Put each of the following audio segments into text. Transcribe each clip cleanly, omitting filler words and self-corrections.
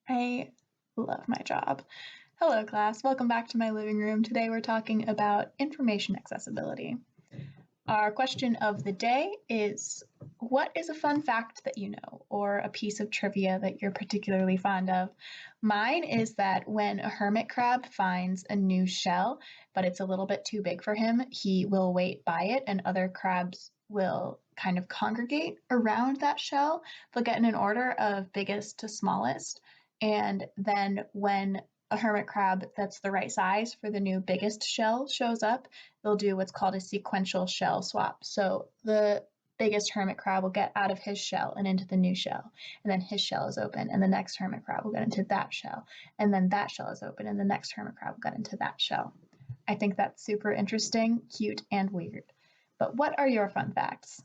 I love my job. Hello, class. Welcome back to my living room. Today we're talking about information accessibility. Our question of the day is, what is a fun fact that you know, or a piece of trivia that you're particularly fond of? Mine is that when a hermit crab finds a new shell, but it's a little bit too big for him, he will wait by it and other crabs will kind of congregate around that shell. They'll get in an order of biggest to smallest. And then when a hermit crab that's the right size for the new biggest shell shows up, they'll do what's called a sequential shell swap. So the biggest hermit crab will get out of his shell and into the new shell, and then his shell is open, and the next hermit crab will get into that shell, and then that shell is open, and the next hermit crab will get into that shell. I think that's super interesting, cute, and weird. But what are your fun facts?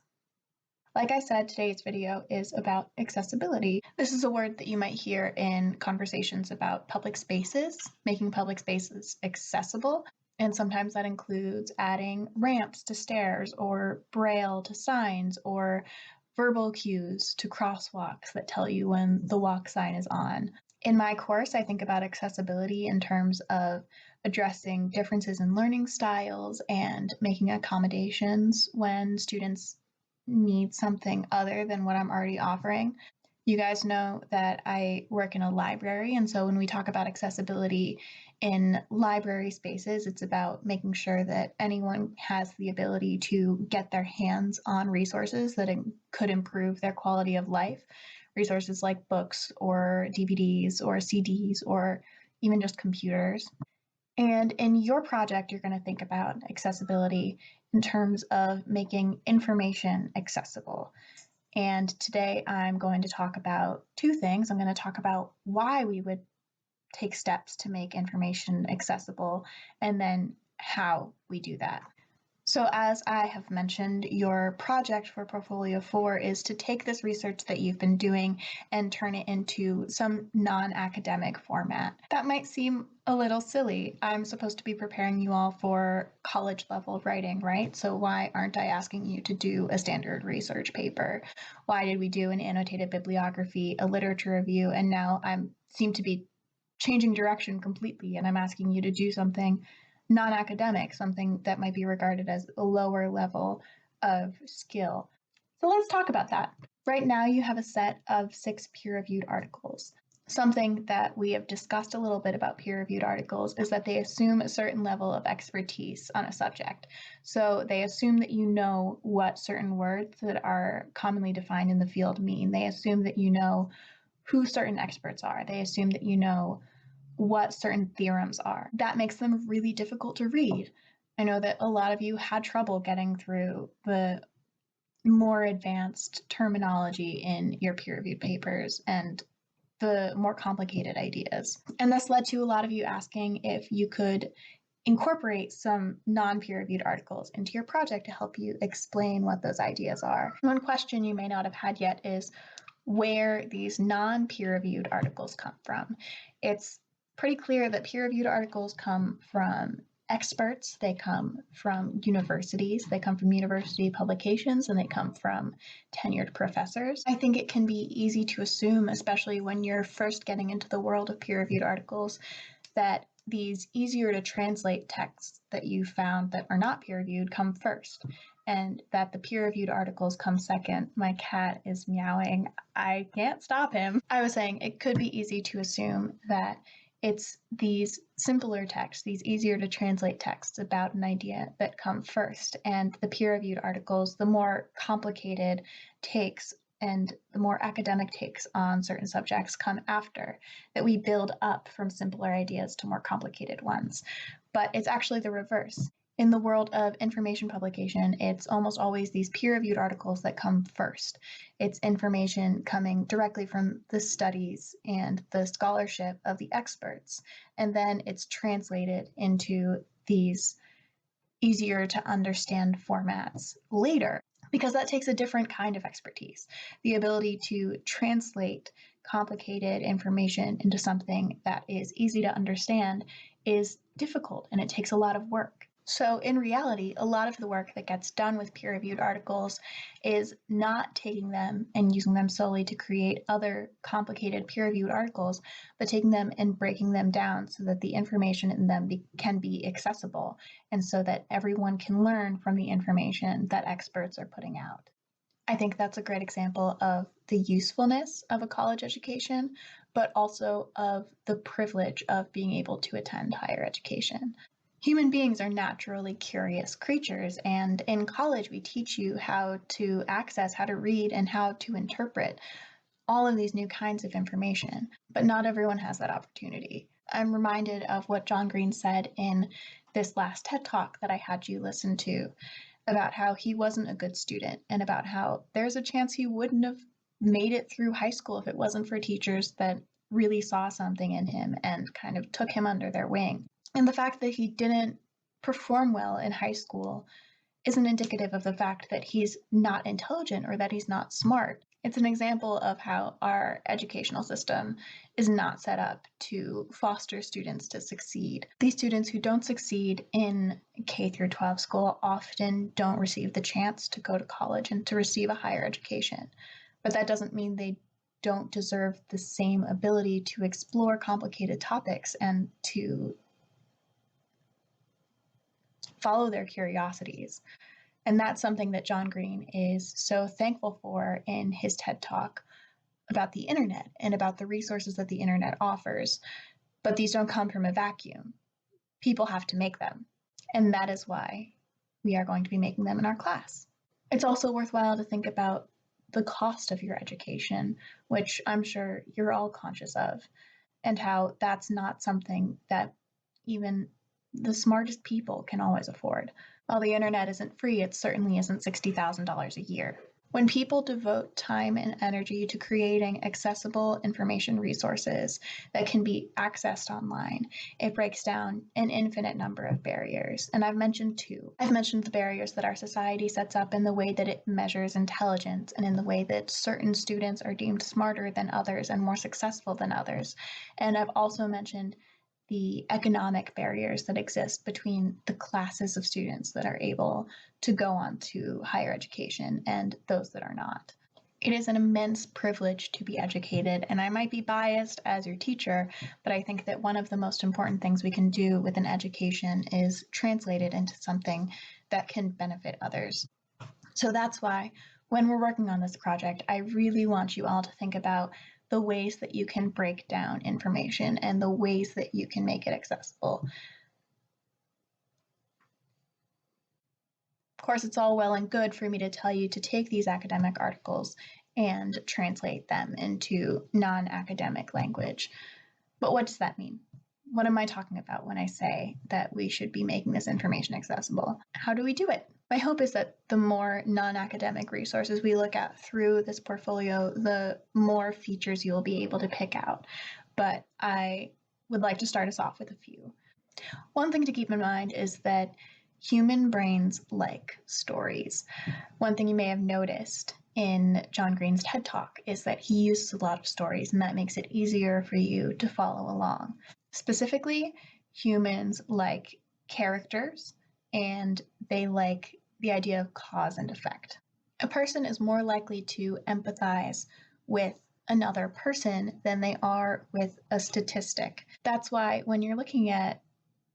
Like I said, today's video is about accessibility. This is a word that you might hear in conversations about public spaces, making public spaces accessible. And sometimes that includes adding ramps to stairs, or braille to signs, or verbal cues to crosswalks that tell you when the walk sign is on. In my course, I think about accessibility in terms of addressing differences in learning styles and making accommodations when students need something other than what I'm already offering. You guys know that I work in a library, and so when we talk about accessibility in library spaces, it's about making sure that anyone has the ability to get their hands on resources that could improve their quality of life. Resources like books or DVDs or CDs or even just computers. And in your project, you're going to think about accessibility in terms of making information accessible. And today I'm going to talk about two things. I'm going to talk about why we would take steps to make information accessible, and then how we do that. So as I have mentioned, your project for Portfolio 4 is to take this research that you've been doing and turn it into some non-academic format. That might seem a little silly. I'm supposed to be preparing you all for college level writing, right? So why aren't I asking you to do a standard research paper? Why did we do an annotated bibliography, a literature review, and now I seem to be changing direction completely and I'm asking you to do something non-academic, something that might be regarded as a lower level of skill. So let's talk about that. Right now you have a set of 6 peer-reviewed articles. Something that we have discussed a little bit about peer-reviewed articles is that they assume a certain level of expertise on a subject. So they assume that you know what certain words that are commonly defined in the field mean. They assume that you know who certain experts are. They assume that you know what certain theorems are. That makes them really difficult to read. I know that a lot of you had trouble getting through the more advanced terminology in your peer-reviewed papers and the more complicated ideas. And this led to a lot of you asking if you could incorporate some non-peer-reviewed articles into your project to help you explain what those ideas are. One question you may not have had yet is where these non-peer-reviewed articles come from. It's pretty clear that peer-reviewed articles come from experts, they come from universities, they come from university publications, and they come from tenured professors. I think it can be easy to assume, especially when you're first getting into the world of peer-reviewed articles, that these easier to translate texts that you found that are not peer-reviewed come first, and that the peer-reviewed articles come second. My cat is meowing. I can't stop him. I was saying it could be easy to assume that it's these simpler texts, these easier to translate texts about an idea that come first, and the peer-reviewed articles, the more complicated takes and the more academic takes on certain subjects come after, that we build up from simpler ideas to more complicated ones. But it's actually the reverse. In the world of information publication, it's almost always these peer-reviewed articles that come first. It's information coming directly from the studies and the scholarship of the experts, and then it's translated into these easier to understand formats later, because that takes a different kind of expertise. The ability to translate complicated information into something that is easy to understand is difficult, and it takes a lot of work. So, in reality, a lot of the work that gets done with peer-reviewed articles is not taking them and using them solely to create other complicated peer-reviewed articles, but taking them and breaking them down so that the information in them can be accessible and so that everyone can learn from the information that experts are putting out. I think that's a great example of the usefulness of a college education, but also of the privilege of being able to attend higher education. Human beings are naturally curious creatures, and in college we teach you how to access, how to read, and how to interpret all of these new kinds of information, but not everyone has that opportunity. I'm reminded of what John Green said in this last TED Talk that I had you listen to about how he wasn't a good student and about how there's a chance he wouldn't have made it through high school if it wasn't for teachers that really saw something in him and kind of took him under their wing. And the fact that he didn't perform well in high school isn't indicative of the fact that he's not intelligent or that he's not smart. It's an example of how our educational system is not set up to foster students to succeed. These students who don't succeed in K through 12 school often don't receive the chance to go to college and to receive a higher education. But that doesn't mean they don't deserve the same ability to explore complicated topics and to follow their curiosities. And that's something that John Green is so thankful for in his TED Talk about the internet and about the resources that the internet offers. But these don't come from a vacuum. People have to make them. And that is why we are going to be making them in our class. It's also worthwhile to think about the cost of your education, which I'm sure you're all conscious of, and how that's not something that even the smartest people can always afford. While the internet isn't free, it certainly isn't $60,000 a year. When people devote time and energy to creating accessible information resources that can be accessed online, it breaks down an infinite number of barriers. And I've mentioned two. I've mentioned the barriers that our society sets up in the way that it measures intelligence and in the way that certain students are deemed smarter than others and more successful than others. And I've also mentioned the economic barriers that exist between the classes of students that are able to go on to higher education and those that are not. It is an immense privilege to be educated, and I might be biased as your teacher, but I think that one of the most important things we can do with an education is translate it into something that can benefit others. So that's why when we're working on this project, I really want you all to think about the ways that you can break down information and the ways that you can make it accessible. Of course, it's all well and good for me to tell you to take these academic articles and translate them into non-academic language. But what does that mean? What am I talking about when I say that we should be making this information accessible? How do we do it? My hope is that the more non-academic resources we look at through this portfolio, the more features you'll be able to pick out. But I would like to start us off with a few. One thing to keep in mind is that human brains like stories. One thing you may have noticed in John Green's TED Talk is that he uses a lot of stories, and that makes it easier for you to follow along. Specifically, humans like characters, and they like the idea of cause and effect. A person is more likely to empathize with another person than they are with a statistic. That's why when you're looking at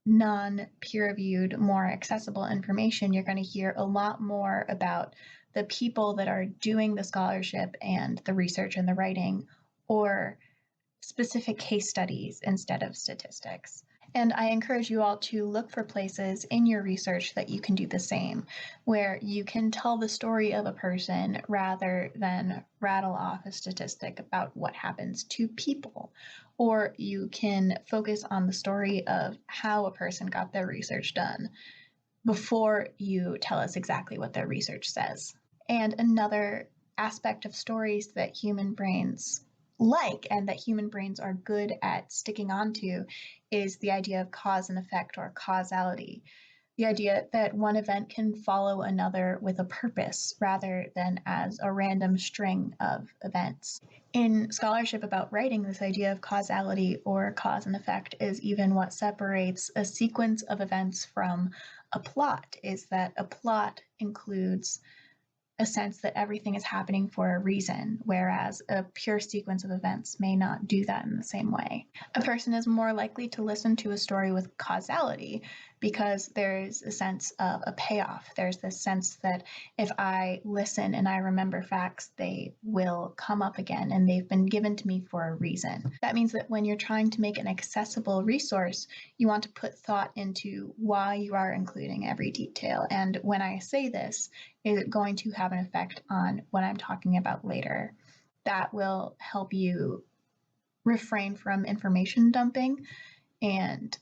non-peer-reviewed, more accessible information, you're going to hear a lot more about the people that are doing the scholarship and the research and the writing, or specific case studies instead of statistics. And I encourage you all to look for places in your research that you can do the same, where you can tell the story of a person rather than rattle off a statistic about what happens to people. Or you can focus on the story of how a person got their research done before you tell us exactly what their research says. And another aspect of stories that human brains like and that human brains are good at sticking onto is the idea of cause and effect, or causality. The idea that one event can follow another with a purpose rather than as a random string of events. In scholarship about writing, this idea of causality or cause and effect is even what separates a sequence of events from a plot is that a plot includes a sense that everything is happening for a reason, whereas a pure sequence of events may not do that in the same way. A person is more likely to listen to a story with causality because there's a sense of a payoff. There's this sense that if I listen and I remember facts, they will come up again and they've been given to me for a reason. That means that when you're trying to make an accessible resource, you want to put thought into why you are including every detail. And when I say this, is it going to have an effect on what I'm talking about later? That will help you refrain from information dumping and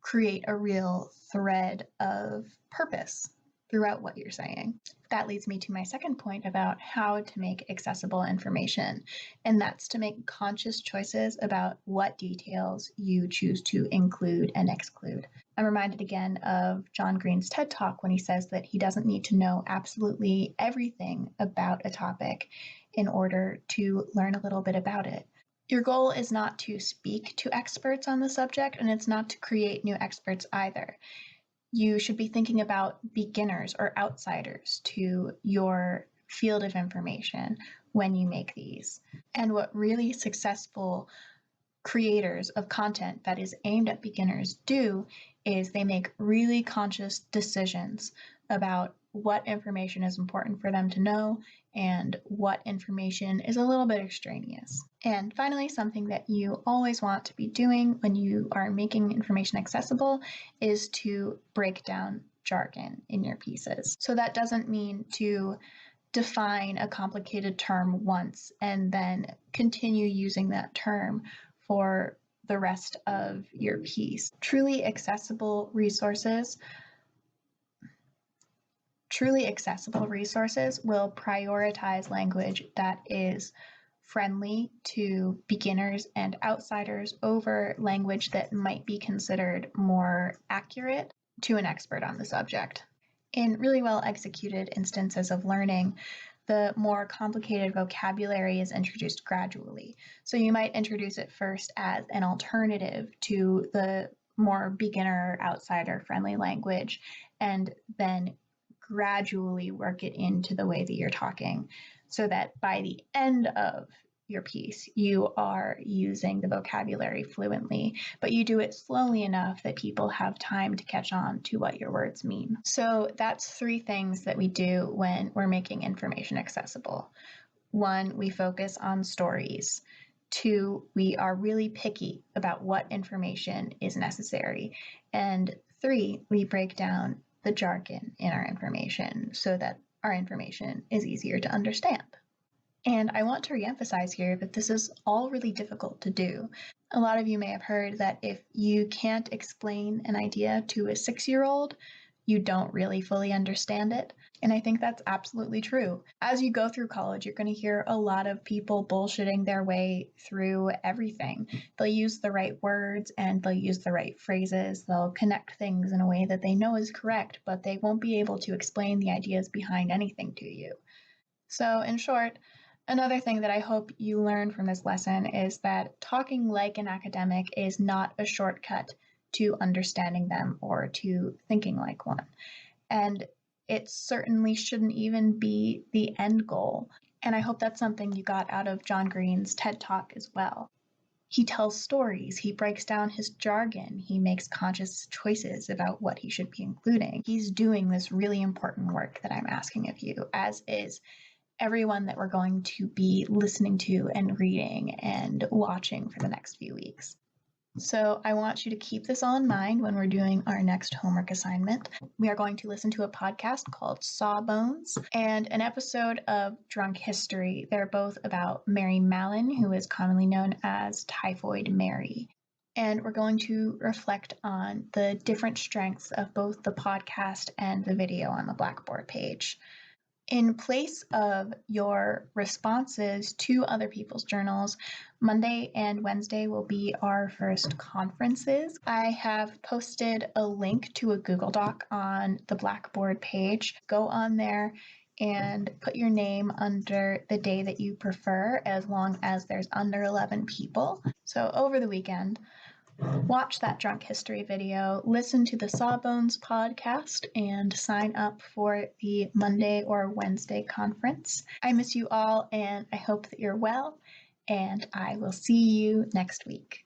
create a real thread of purpose throughout what you're saying. That leads me to my second point about how to make accessible information, and that's to make conscious choices about what details you choose to include and exclude. I'm reminded again of John Green's TED Talk when he says that he doesn't need to know absolutely everything about a topic in order to learn a little bit about it. Your goal is not to speak to experts on the subject, and it's not to create new experts either. You should be thinking about beginners or outsiders to your field of information when you make these. And what really successful creators of content that is aimed at beginners do is they make really conscious decisions about what information is important for them to know and what information is a little bit extraneous. And finally, something that you always want to be doing when you are making information accessible is to break down jargon in your pieces. So that doesn't mean to define a complicated term once and then continue using that term for the rest of your piece. Truly accessible resources will prioritize language that is friendly to beginners and outsiders over language that might be considered more accurate to an expert on the subject. In really well executed instances of learning, the more complicated vocabulary is introduced gradually. So you might introduce it first as an alternative to the more beginner, outsider-friendly language, and then gradually work it into the way that you're talking so that by the end of your piece, you are using the vocabulary fluently, but you do it slowly enough that people have time to catch on to what your words mean. So that's 3 things that we do when we're making information accessible. 1, we focus on stories. 2, we are really picky about what information is necessary. And 3, we break down the jargon in our information so that our information is easier to understand. And I want to reemphasize here that this is all really difficult to do. A lot of you may have heard that if you can't explain an idea to a 6-year-old, you don't really fully understand it. And I think that's absolutely true. As you go through college, you're going to hear a lot of people bullshitting their way through everything. They'll use the right words and they'll use the right phrases. They'll connect things in a way that they know is correct, but they won't be able to explain the ideas behind anything to you. So in short, another thing that I hope you learn from this lesson is that talking like an academic is not a shortcut to understanding them or to thinking like one. And it certainly shouldn't even be the end goal. And I hope that's something you got out of John Green's TED Talk as well. He tells stories, he breaks down his jargon, he makes conscious choices about what he should be including. He's doing this really important work that I'm asking of you, as is everyone that we're going to be listening to and reading and watching for the next few weeks. So I want you to keep this all in mind when we're doing our next homework assignment. We are going to listen to a podcast called Sawbones and an episode of Drunk History. They're both about Mary Mallon, who is commonly known as Typhoid Mary. And we're going to reflect on the different strengths of both the podcast and the video on the Blackboard page. In place of your responses to other people's journals, Monday and Wednesday will be our first conferences. I have posted a link to a Google Doc on the Blackboard page. Go on there and put your name under the day that you prefer, as long as there's under 11 people. So over the weekend, Watch that drunk history video, listen to the Sawbones podcast, and sign up for the Monday or Wednesday conference. I miss you all, and I hope that you're well, and I will see you next week.